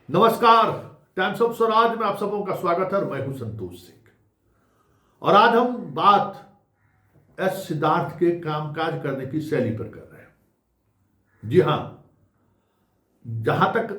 नमस्कार। Times of Swaraj में आप सबों का स्वागत है और मैं हूं संतोष सिंह। और आज हम बात एस सिद्धार्थ के कामकाज करने की शैली पर कर रहे हैं। जी हां, जहां तक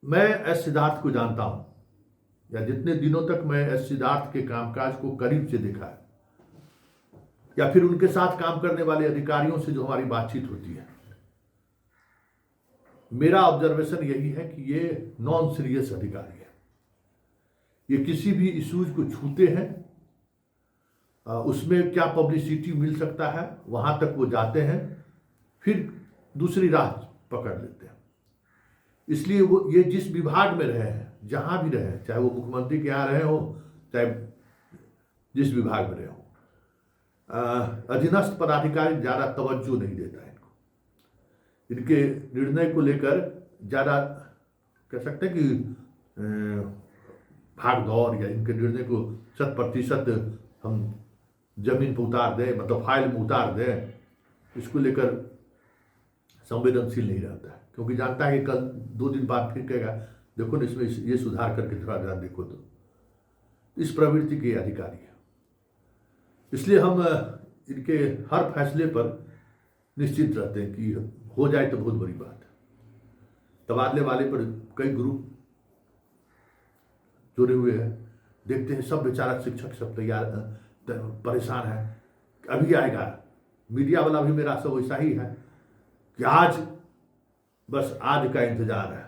मैं एस सिद्धार्थ को जानता हूं या जितने दिनों तक मैं एस सिद्धार्थ के कामकाज को करीब से देखा है या फिर उनके साथ काम करने वाले अधिकारियों से जो हमारी बातचीत होती है, मेरा ऑब्जर्वेशन यही है कि ये नॉन सीरियस अधिकारी है। ये किसी भी इश्यूज को छूते हैं, उसमें क्या पब्लिसिटी मिल सकता है वहां तक वो जाते हैं, फिर दूसरी राह पकड़ लेते हैं। इसलिए वो ये जिस विभाग में रहे हैं, जहां भी रहे, चाहे वो मुख्यमंत्री के यहाँ रहे हो, चाहे जिस विभाग में रहे हो, अधीनस्थ पदाधिकारी ज्यादा तवज्जो नहीं देता है। इनके निर्णय को लेकर ज़्यादा कह सकते हैं कि भाग दौड़ या इनके निर्णय को 100% हम जमीन पर उतार दें, मतलब फाइल में उतार दें, इसको लेकर संवेदनशील नहीं रहता है, क्योंकि जानता है कि कल 2 दिन बाद फिर कहेगा देखो ना इसमें ये सुधार करके थोड़ा ध्यान देखो। तो इस प्रवृत्ति के अधिकारी है। इसलिए हम इनके हर फैसले पर निश्चित रहते हैं कि हो जाए तो बहुत बड़ी बात है। तबादले वाले पर कई ग्रुप जुड़े हुए हैं, देखते हैं सब बेचारा शिक्षक सब तैयार परेशान है, अभी आएगा। मीडिया वाला भी मेरा सब वैसा ही है कि आज बस आज का इंतजार है,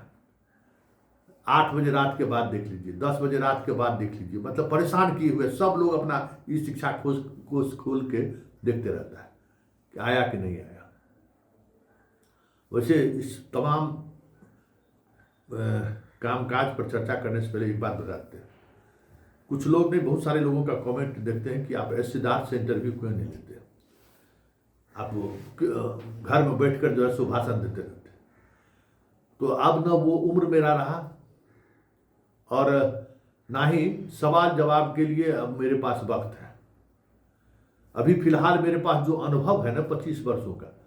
8 बजे रात के बाद देख लीजिए, 10 बजे रात के बाद देख लीजिए, मतलब परेशान किए हुए सब लोग अपना ई शिक्षा कोष खोल के देखते रहता है कि आया कि नहीं आया। वैसे इस तमाम कामकाज पर चर्चा करने से पहले एक बात बताते हैं। कुछ लोग नहीं, बहुत सारे लोगों का कमेंट देखते हैं कि आप एस सिद्धार्थ से इंटरव्यू क्यों नहीं लेते, आप वो घर में बैठकर जो है सो भाषण देते रहते। तो अब न वो उम्र मेरा रहा और ना ही सवाल जवाब के लिए अब मेरे पास वक्त है। अभी फिलहाल मेरे पास जो अनुभव है ना 25 वर्षों का,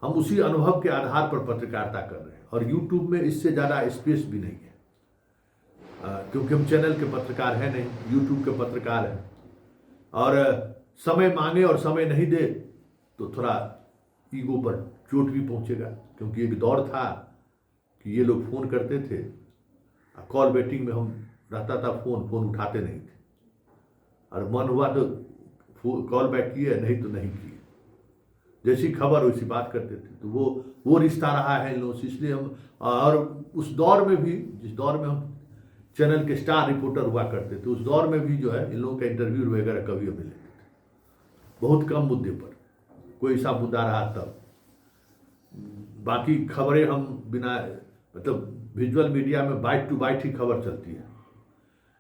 हम उसी अनुभव के आधार पर पत्रकारिता कर रहे हैं। और यूट्यूब में इससे ज़्यादा स्पेस भी नहीं है, क्योंकि हम चैनल के पत्रकार हैं नहीं, यूट्यूब के पत्रकार हैं। और समय मांगे और समय नहीं दे तो थोड़ा ईगो पर चोट भी पहुंचेगा, क्योंकि एक दौर था कि ये लोग फ़ोन करते थे, कॉल वेटिंग में हम रहता था, फ़ोन उठाते नहीं थे, और मन हुआ तो कॉल बैक किए, नहीं तो नहीं किए, जैसी खबर वैसी बात करते थे। तो वो रिश्ता रहा है इन लोगों से। इसलिए हम, और उस दौर में भी, जिस दौर में हम चैनल के स्टार रिपोर्टर हुआ करते थे, उस दौर में भी जो है इन लोगों का इंटरव्यू वगैरह कभी हमें लेते थे, बहुत कम मुद्दे पर, कोई ऐसा मुद्दा रहा तब। बाकी खबरें हम बिना, मतलब विजुअल मीडिया में बाइट टू बाइट ही खबर चलती है,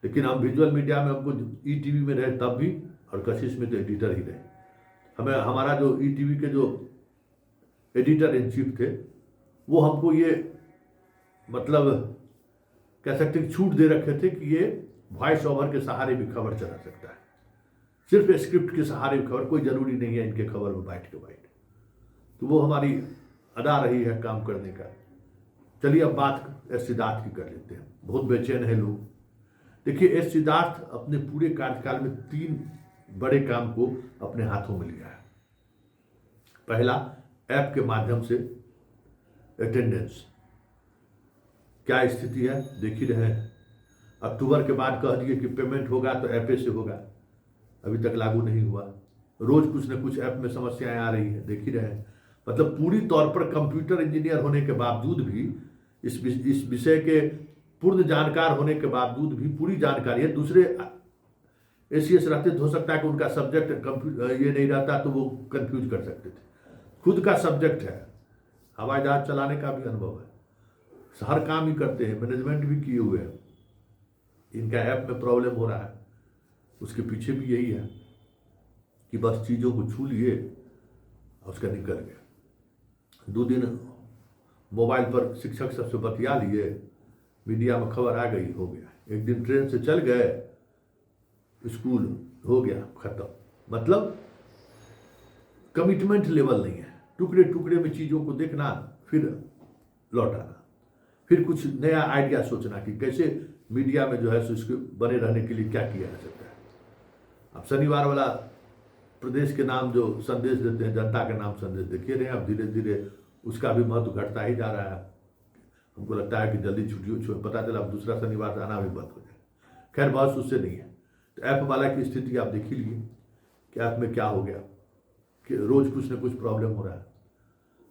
लेकिन हम विजुअल मीडिया में हमको ईटीवी में रहे तब भी, और कशिश में तो एडिटर ही रहे। हमें हमारा जो ईटीवी के जो एडिटर इन चीफ थे, वो हमको ये मतलब कह सकते हैं छूट दे रखे थे कि ये वॉइस ओवर के सहारे भी खबर चला सकता है, सिर्फ स्क्रिप्ट के सहारे भी खबर, कोई ज़रूरी नहीं है इनके खबर में बाइट के बाइट। तो वो हमारी अदा रही है काम करने का। चलिए अब बात एस सिद्धार्थ की कर लेते हैं। बहुत बेचैन है लोग। देखिए, एस सिद्धार्थ अपने पूरे कार्यकाल में 3 बड़े काम को अपने हाथों में लिया है। पहला, ऐप के माध्यम से अटेंडेंस, क्या स्थिति है देख ही रहे हैं। अक्टूबर के बाद कह दिए कि पेमेंट होगा तो ऐप से होगा, अभी तक लागू नहीं हुआ। रोज कुछ न कुछ ऐप में समस्याएं आ रही है, देख ही रहे हैं। मतलब पूरी तौर पर कंप्यूटर इंजीनियर होने के बावजूद भी, इस विषय के पूर्ण जानकार होने के बावजूद भी पूरी जानकारी है। दूसरे एसीएस रहते तो हो सकता है कि उनका सब्जेक्ट ये नहीं रहता तो वो कंफ्यूज कर सकते थे। खुद का सब्जेक्ट है, हवाई जहाज चलाने का भी अनुभव है, हर काम ही करते हैं, मैनेजमेंट भी किए हुए हैं। इनका ऐप में प्रॉब्लम हो रहा है, उसके पीछे भी यही है कि बस चीज़ों को छू लिए और उसका निकल गया। 2 दिन मोबाइल पर शिक्षक सबसे बतिया लिए, मीडिया में खबर आ गई, हो गया। 1 दिन ट्रेन से चल गए, स्कूल हो गया खत्म। मतलब कमिटमेंट लेवल नहीं है, टुकड़े टुकड़े में चीज़ों को देखना, फिर लौटाना। फिर कुछ नया आइडिया सोचना कि कैसे मीडिया में जो है सो इसके बने रहने के लिए क्या किया जा सकता है। अब शनिवार वाला प्रदेश के नाम जो संदेश देते हैं, जनता के नाम संदेश देखिए रहे हैं, अब धीरे धीरे उसका भी महत्व घटता ही जा रहा है। हमको लगता है कि जल्दी छुट्टियों पता चला अब दूसरा शनिवार से आना भी बंद हो जाए। खैर बहुत उससे नहीं है। तो ऐप वाला की स्थिति आप देख ही लिए कि ऐप में क्या हो गया कि रोज कुछ न कुछ प्रॉब्लम हो रहा है।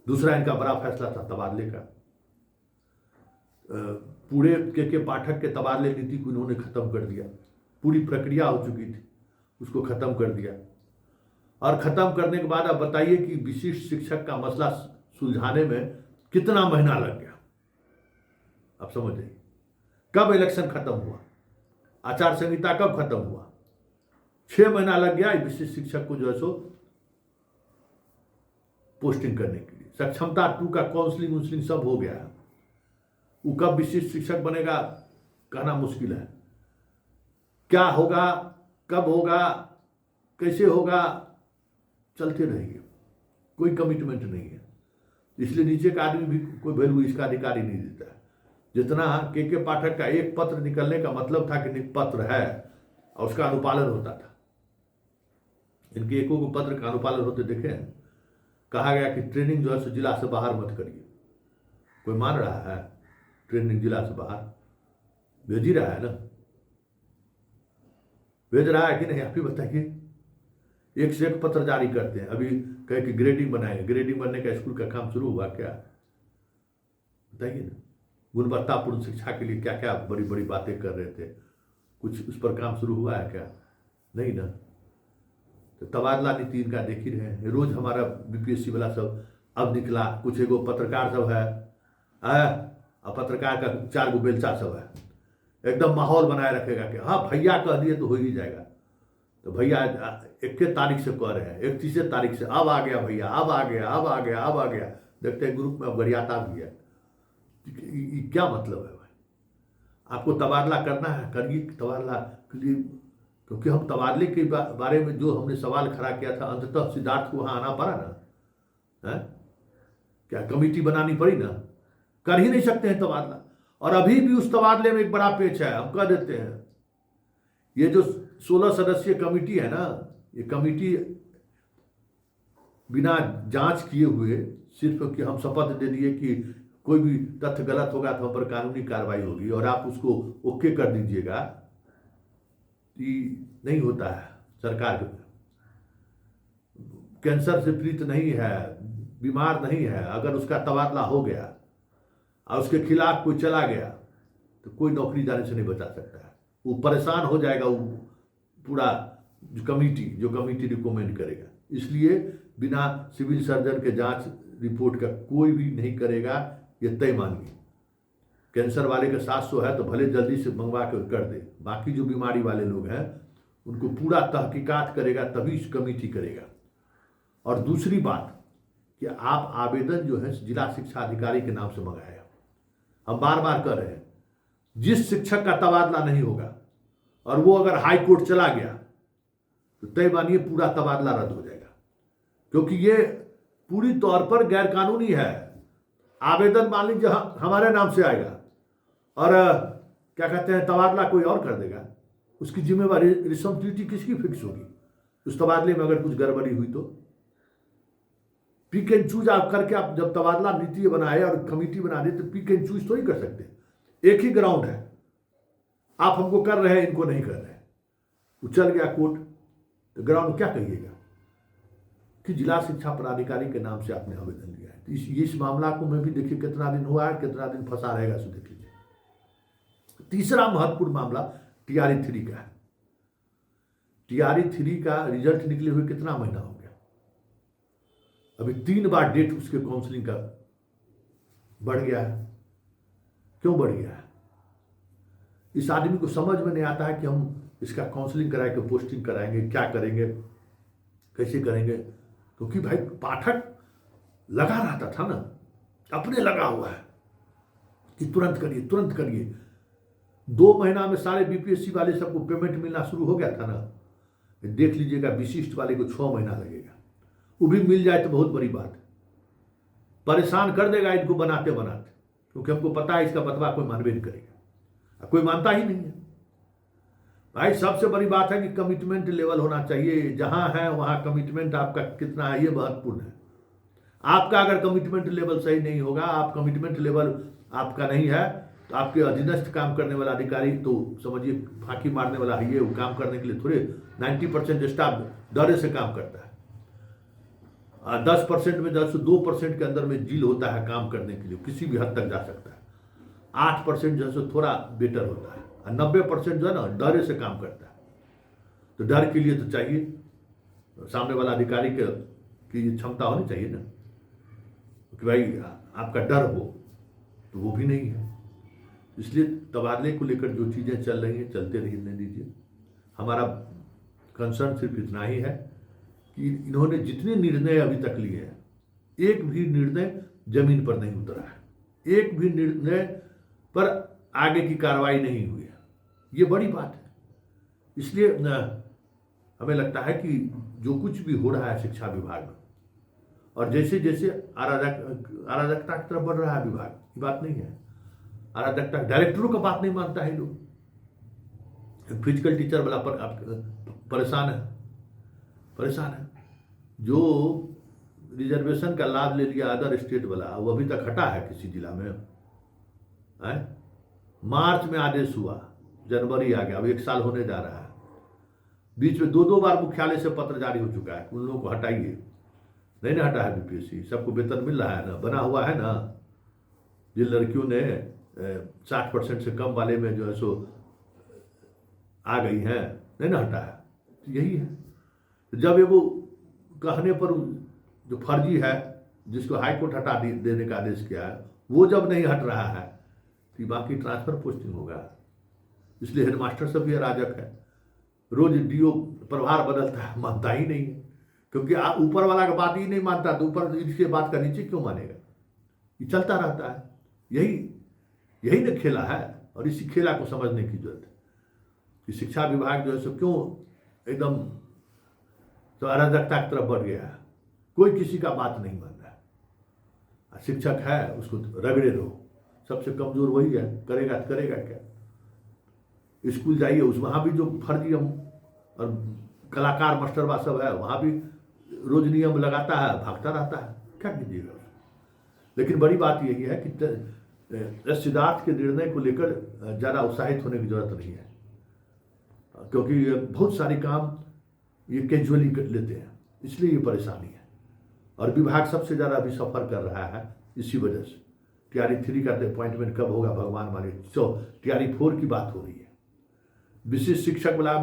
दूसरा इनका बड़ा फैसला था तबादले का। पूरे के पाठक के तबादले नीति को इन्होंने खत्म कर दिया। पूरी प्रक्रिया हो चुकी थी, उसको खत्म कर दिया। और खत्म करने के बाद अब बताइए कि विशिष्ट शिक्षक का मसला सुलझाने में कितना महीना लग गया। आप समझ जाइए कब इलेक्शन खत्म हुआ, आचार संहिता कब खत्म हुआ, 6 महीना लग गया विशिष्ट शिक्षक को जो है सो पोस्टिंग करने के लिए। सक्षमता 2 का काउंसलिंग सब हो गया है। वो कब विशिष्ट शिक्षक बनेगा कहना मुश्किल है। क्या होगा, कब होगा, कैसे होगा, चलते रहेंगे, कोई कमिटमेंट नहीं है। इसलिए नीचे का आदमी भी कोई वैल्यू इसका अधिकारी नहीं देता है। जितना के पाठक का एक पत्र निकलने का मतलब था कि पत्र है और उसका अनुपालन होता था। इनके एको को पत्र का अनुपालन होते देखे हैं। कहा गया कि ट्रेनिंग जो है सो जिला से बाहर मत करिए। कोई मान रहा है ट्रेनिंग जिला से बाहर? भेज ही रहा है ना, भेज रहा है कि नहीं? आप ही बताइए। एक से एक पत्र जारी करते हैं। अभी कहे कि ग्रेडिंग बनाएंगे, ग्रेडिंग बनने का स्कूल का काम शुरू हुआ क्या? बताइए ना। गुणवत्तापूर्ण शिक्षा के लिए क्या क्या बड़ी बड़ी बातें कर रहे थे, कुछ उस पर काम शुरू हुआ है क्या? नहीं ना। तो तबादला नीति इनका देख ही रहे हैं। रोज हमारा बीपीएससी वाला सब अब निकला, कुछ एगो पत्रकार सब है और पत्रकार का 4 गो बेलचा सब है। एकदम माहौल बनाए रखेगा कि हाँ भैया कह दिए तो हो ही जाएगा। तो भैया 21 तारीख से कह रहे हैं, 31 तारीख से अब आ गया भैया, अब आ गया, अब आ गया, अब आ गया। देखते हैं ग्रुप में अब गरियाता भी है। क्या मतलब है भाई? आपको तबादला करना है, करिए तबादला के लिए। क्योंकि हम तबादले के बारे में जो हमने सवाल खड़ा किया था, अंततः सिद्धार्थ को वहां आना पड़ा ना। है क्या कमेटी बनानी पड़ी ना? कर ही नहीं सकते हैं तबादला। और अभी भी उस तबादले में एक बड़ा पेच है। हम कह देते हैं ये जो 16 सदस्यीय कमेटी है ना, ये कमेटी बिना जांच किए हुए सिर्फ कि हम शपथ दे दिए कि कोई भी तथ्य गलत होगा तो हम पर कानूनी कार्रवाई होगी और आप उसको ओके कर दीजिएगा, नहीं होता है। सरकार कैंसर से पीड़ित नहीं है, बीमार नहीं है, अगर उसका तबादला हो गया और उसके खिलाफ कोई चला गया तो कोई नौकरी जाने से नहीं बचा सकता है। वो परेशान हो जाएगा, वो पूरा जो कमेटी रिकमेंड करेगा। इसलिए बिना सिविल सर्जन के जांच रिपोर्ट का कोई भी नहीं करेगा, ये तय मानिए। कैंसर वाले का 700 है तो भले जल्दी से मंगवा कर दे। बाकी जो बीमारी वाले लोग हैं उनको पूरा तहकीकात करेगा, तभी कमेटी करेगा। और दूसरी बात कि आप आवेदन जो है जिला शिक्षा अधिकारी के नाम से मंगाया। हम बार बार कह रहे हैं, जिस शिक्षक का तबादला नहीं होगा और वो अगर हाई कोर्ट चला गया तो तय मानिए पूरा तबादला रद्द हो जाएगा। क्योंकि ये पूरी तौर पर गैर कानूनी है। आवेदन मान लीजिए हमारे नाम से आएगा और क्या कहते हैं तबादला कोई और कर देगा, उसकी जिम्मेवारी रिस्पॉन्सिबिलिटी किसकी फिक्स होगी? उस तबादले में अगर कुछ गड़बड़ी हुई तो पिक एंड चूज आप करके, आप जब तबादला नीति बनाए और कमेटी बना दे तो पिक एंड चूज तो ही कर सकते। एक ही ग्राउंड है, आप हमको कर रहे हैं, इनको नहीं कर रहे हैं। वो चल गया कोर्ट तो ग्राउंड क्या कहिएगा कि जिला शिक्षा पदाधिकारी के नाम से आपने आवेदन दिया है। तो इस मामला को मैं भी देखिए कितना दिन हुआ है, कितना दिन फंसा रहेगा, सो देख लीजिए। तीसरा महत्वपूर्ण मामला TRE 3 का है। TRE 3 का रिजल्ट निकले हुए कितना महीना हो गया? अभी 3 बार डेट उसके काउंसलिंग का बढ़ गया है। क्यों बढ़ गया है? इस आदमी को समझ में नहीं आता है कि हम इसका काउंसलिंग कराए के पोस्टिंग कराएंगे, क्या करेंगे, कैसे करेंगे। क्योंकि भाई पाठक लगा रहता था ना, अपने लगा हुआ है कि तुरंत करिए, तुरंत करिए। 2 महीना में सारे बीपीएससी वाले सबको पेमेंट मिलना शुरू हो गया था ना। देख लीजिएगा विशिष्ट वाले को 6 महीना लगेगा। वो भी मिल जाए तो बहुत बड़ी बात है। परेशान कर देगा इनको बनाते बनाते। क्योंकि हमको पता है इसका बतवा कोई मानवे नहीं करेगा, कोई मानता ही नहीं है। भाई सबसे बड़ी बात है कि कमिटमेंट लेवल होना चाहिए, जहां है वहां कमिटमेंट आपका कितना है ये महत्वपूर्ण है। आपका अगर कमिटमेंट लेवल सही नहीं होगा, आप कमिटमेंट लेवल आपका नहीं है, तो आपके अधीनस्थ काम करने वाला अधिकारी तो समझिए फांकी मारने वाला है, ये वो काम करने के लिए थोड़े 90% स्टाफ डरे से काम करता है। 10% में 2% के अंदर में जील होता है काम करने के लिए, किसी भी हद तक जा सकता है। 8% जो है सो थोड़ा बेटर होता है, और 90% जो है ना डरे से काम करता है। तो डर के लिए तो चाहिए सामने वाला अधिकारी की क्षमता होनी चाहिए ना कि भाई आपका डर हो, तो वो भी नहीं है। इसलिए तबादले को लेकर जो चीज़ें चल रही हैं चलते रहने दीजिए। हमारा कंसर्न सिर्फ इतना ही है कि इन्होंने जितने निर्णय अभी तक लिए हैं, एक भी निर्णय जमीन पर नहीं उतरा है, एक भी निर्णय पर आगे की कार्रवाई नहीं हुई है। ये बड़ी बात है। इसलिए हमें लगता है कि जो कुछ भी हो रहा है शिक्षा विभाग में, और जैसे जैसे अराजकता की तरफ बढ़ रहा है विभाग, की बात नहीं है अराजकता, डायरेक्टरों का बात नहीं मानता है लोग। फिजिकल टीचर वाला परेशान है। जो रिजर्वेशन का लाभ ले लिया अदर स्टेट वाला, वो अभी तक हटा है किसी जिला में है? मार्च में आदेश हुआ, जनवरी आ गया, अब 1 साल होने जा रहा है। बीच में 2 बार मुख्यालय से पत्र जारी हो चुका है, उन लोगों को हटाइए, नहीं ना हटा है बीपीएससी, सबको वेतन मिल रहा है ना, बना हुआ है ना। जिन लड़कियों ने 60% से कम वाले में जो है सो आ गई हैं, नहीं ना हटा है, तो यही है। जब ये वो कहने पर जो फर्जी है, जिसको हाईकोर्ट हटा देने का आदेश किया है, वो जब नहीं हट रहा है तो बाकी ट्रांसफर पोस्टिंग होगा। इसलिए हेडमास्टर सब भी अराजक है, रोज डीओ प्रभार बदलता है, मानता ही नहीं है, क्योंकि ऊपर वाला का बात ही नहीं मानता, तो ऊपर इसके बात का नीचे क्यों मानेगा? ये चलता रहता है। यही न खेला है, और इसी खेला को समझने की जरूरत है कि शिक्षा विभाग जो है सो क्यों एकदम तो अराजकता की तरफ बढ़ गया है। कोई किसी का बात नहीं मान रहा है। शिक्षक है उसको रगड़े रहो, सबसे कमजोर वही है, करेगा क्या? स्कूल जाइए, वहां भी जो फर्जी और कलाकार मास्टरवा सब है, वहां भी रोज नियम लगाता है, भागता रहता है, क्या कीजिएगा। लेकिन बड़ी बात यही है कि सिद्धार्थ के निर्णय को लेकर ज़्यादा उत्साहित होने की जरूरत नहीं है, क्योंकि बहुत सारे काम ये कैजुअली लेते हैं, इसलिए ये परेशानी है। और विभाग सबसे ज़्यादा अभी सफ़र कर रहा है इसी वजह से। TRE 3 का अपॉइंटमेंट कब होगा भगवान माने। TRE 4 की बात हो रही है, विशिष्ट शिक्षक वाला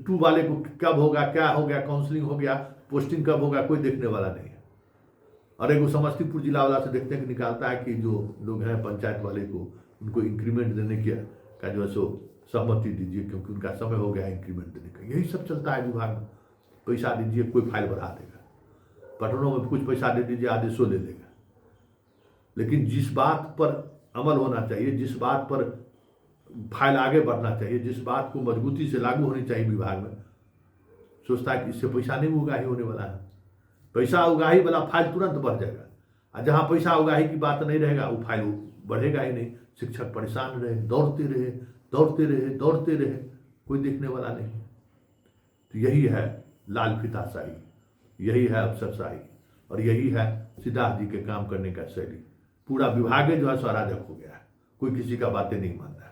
2 वाले को कब होगा, क्या हो गया, काउंसलिंग हो गया, पोस्टिंग कब होगा, कोई देखने वाला नहीं है। और एक समस्तीपुर जिला वाला से देखने को निकालता है कि जो लोग हैं पंचायत वाले को, उनको इंक्रीमेंट देने का जो है सो सहमति दीजिए, क्योंकि उनका समय हो गया इंक्रीमेंट देने का। यही सब चलता है विभाग में। पैसा दीजिए, कोई फाइल बढ़ा देगा, पटनों में कुछ पैसा दे दीजिए, आदेशों ले लेगा। लेकिन जिस बात पर अमल होना चाहिए, जिस बात पर फाइल आगे बढ़ना चाहिए, जिस बात को मजबूती से लागू होनी चाहिए विभाग में, सोचता है कि इससे पैसा नहीं उगाही होने वाला है। पैसा उगाही वाला फाइल तुरंत बढ़ जाएगा, और जहाँ पैसा उगाही की बात नहीं रहेगा वो फाइल बढ़ेगा ही नहीं। शिक्षक परेशान रहे, दौड़ते रहे, कोई देखने वाला नहीं। तो यही है लाल फीताशाही, यही है अफसरशाही, और यही है सिद्धार्थ जी के काम करने का शैली। पूरा विभाग जो है सो अराजक हो गया है, कोई किसी का बातें नहीं मान रहा है।